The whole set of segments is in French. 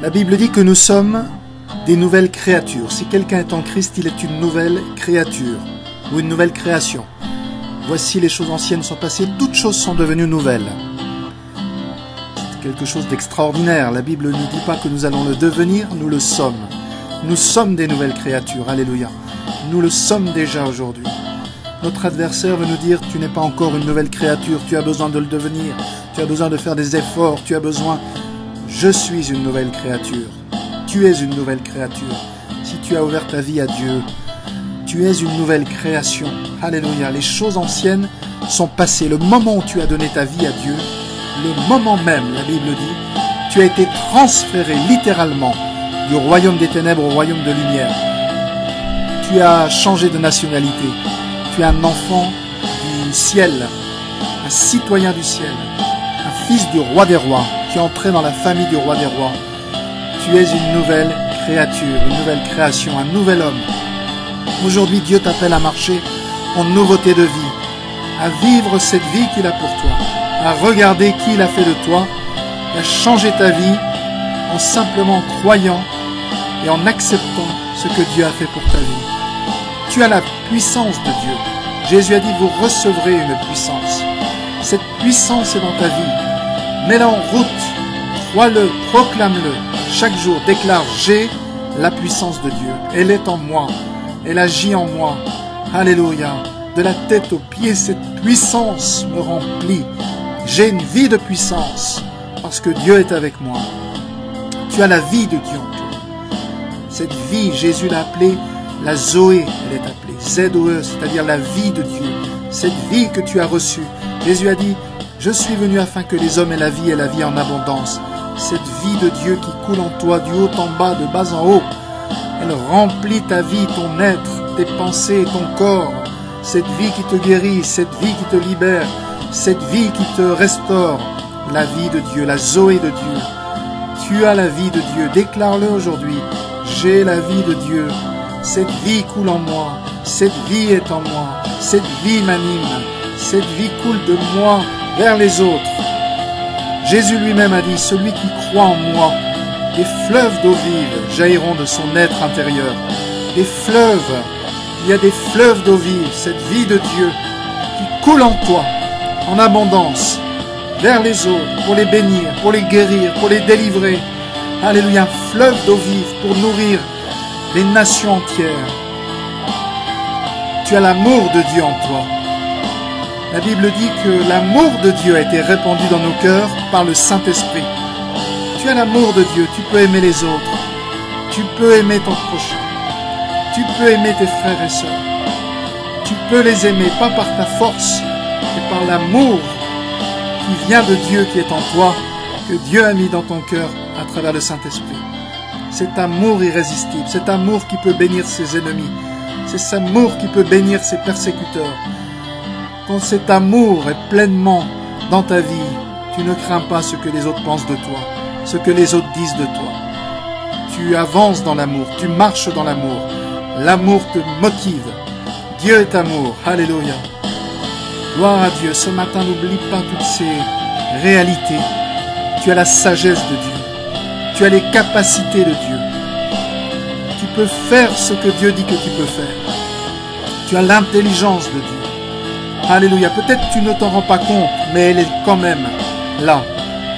La Bible dit que nous sommes des nouvelles créatures. Si quelqu'un est en Christ, il est une nouvelle créature ou une nouvelle création. Voici les choses anciennes sont passées, toutes choses sont devenues nouvelles. C'est quelque chose d'extraordinaire. La Bible ne dit pas que nous allons le devenir, nous le sommes. Nous sommes des nouvelles créatures, alléluia. Nous le sommes déjà aujourd'hui. Notre adversaire veut nous dire, tu n'es pas encore une nouvelle créature, tu as besoin de le devenir, tu as besoin de faire des efforts, tu as besoin... Je suis une nouvelle créature. Tu es une nouvelle créature. Si tu as ouvert ta vie à Dieu, tu es une nouvelle création. Alléluia. Les choses anciennes sont passées. Le moment où tu as donné ta vie à Dieu, le moment même, la Bible dit, tu as été transféré littéralement du royaume des ténèbres au royaume de lumière. Tu as changé de nationalité. Tu es un enfant du ciel, un citoyen du ciel, un fils du roi des rois. Tu es entré dans la famille du roi des rois. Tu es une nouvelle créature, une nouvelle création, un nouvel homme. Aujourd'hui, Dieu t'appelle à marcher en nouveauté de vie, à vivre cette vie qu'il a pour toi, à regarder qui il a fait de toi, et à changer ta vie en simplement croyant et en acceptant ce que Dieu a fait pour ta vie. Tu as la puissance de Dieu. Jésus a dit, vous recevrez une puissance. Cette puissance est dans ta vie. Mets-la en route, crois-le, proclame-le. Chaque jour, déclare, j'ai la puissance de Dieu. Elle est en moi. Elle agit en moi. Alléluia. De la tête aux pieds, cette puissance me remplit. J'ai une vie de puissance parce que Dieu est avec moi. Tu as la vie de Dieu en toi. Cette vie, Jésus l'a appelée la Zoé. Elle est appelée Z-O-E, c'est-à-dire la vie de Dieu. Cette vie que tu as reçue. Jésus a dit, je suis venu afin que les hommes aient la vie et la vie en abondance. Cette vie de Dieu qui coule en toi, du haut en bas, de bas en haut, elle remplit ta vie, ton être, tes pensées, ton corps. Cette vie qui te guérit, cette vie qui te libère, cette vie qui te restaure. La vie de Dieu, la Zoé de Dieu. Tu as la vie de Dieu. Déclare-le aujourd'hui. J'ai la vie de Dieu. Cette vie coule en moi. Cette vie est en moi. Cette vie m'anime. Cette vie coule de moi vers les autres. Jésus lui-même a dit, celui qui croit en moi, des fleuves d'eau vive jailliront de son être intérieur. Des fleuves, il y a des fleuves d'eau vive, cette vie de Dieu qui coule en toi, en abondance, vers les autres, pour les bénir, pour les guérir, pour les délivrer. Alléluia, un fleuve d'eau vive pour nourrir les nations entières. Tu as l'amour de Dieu en toi. La Bible dit que l'amour de Dieu a été répandu dans nos cœurs par le Saint-Esprit. Tu as l'amour de Dieu, tu peux aimer les autres. Tu peux aimer ton prochain. Tu peux aimer tes frères et sœurs. Tu peux les aimer, pas par ta force, mais par l'amour qui vient de Dieu qui est en toi, que Dieu a mis dans ton cœur à travers le Saint-Esprit. Cet amour irrésistible, cet amour qui peut bénir ses ennemis, c'est cet amour qui peut bénir ses persécuteurs. Quand cet amour est pleinement dans ta vie, tu ne crains pas ce que les autres pensent de toi, ce que les autres disent de toi. Tu avances dans l'amour, tu marches dans l'amour. L'amour te motive. Dieu est amour. Alléluia. Gloire à Dieu. Ce matin, n'oublie pas toutes ces réalités. Tu as la sagesse de Dieu. Tu as les capacités de Dieu. Tu peux faire ce que Dieu dit que tu peux faire. Tu as l'intelligence de Dieu. Alléluia. Peut-être tu ne t'en rends pas compte, mais elle est quand même là.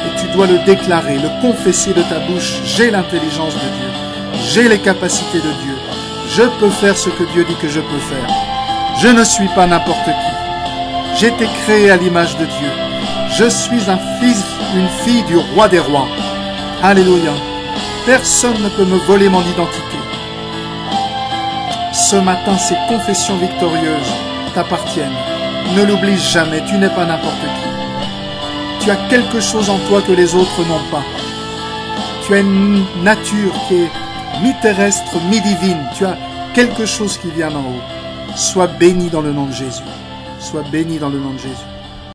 Et tu dois le déclarer, le confesser de ta bouche. J'ai l'intelligence de Dieu. J'ai les capacités de Dieu. Je peux faire ce que Dieu dit que je peux faire. Je ne suis pas n'importe qui. J'ai été créé à l'image de Dieu. Je suis un fils, une fille du roi des rois. Alléluia. Personne ne peut me voler mon identité. Ce matin, ces confessions victorieuses t'appartiennent. Ne l'oublie jamais, tu n'es pas n'importe qui. Tu as quelque chose en toi que les autres n'ont pas. Tu as une nature qui est mi-terrestre, mi-divine. Tu as quelque chose qui vient d'en haut. Sois béni dans le nom de Jésus. Sois béni dans le nom de Jésus.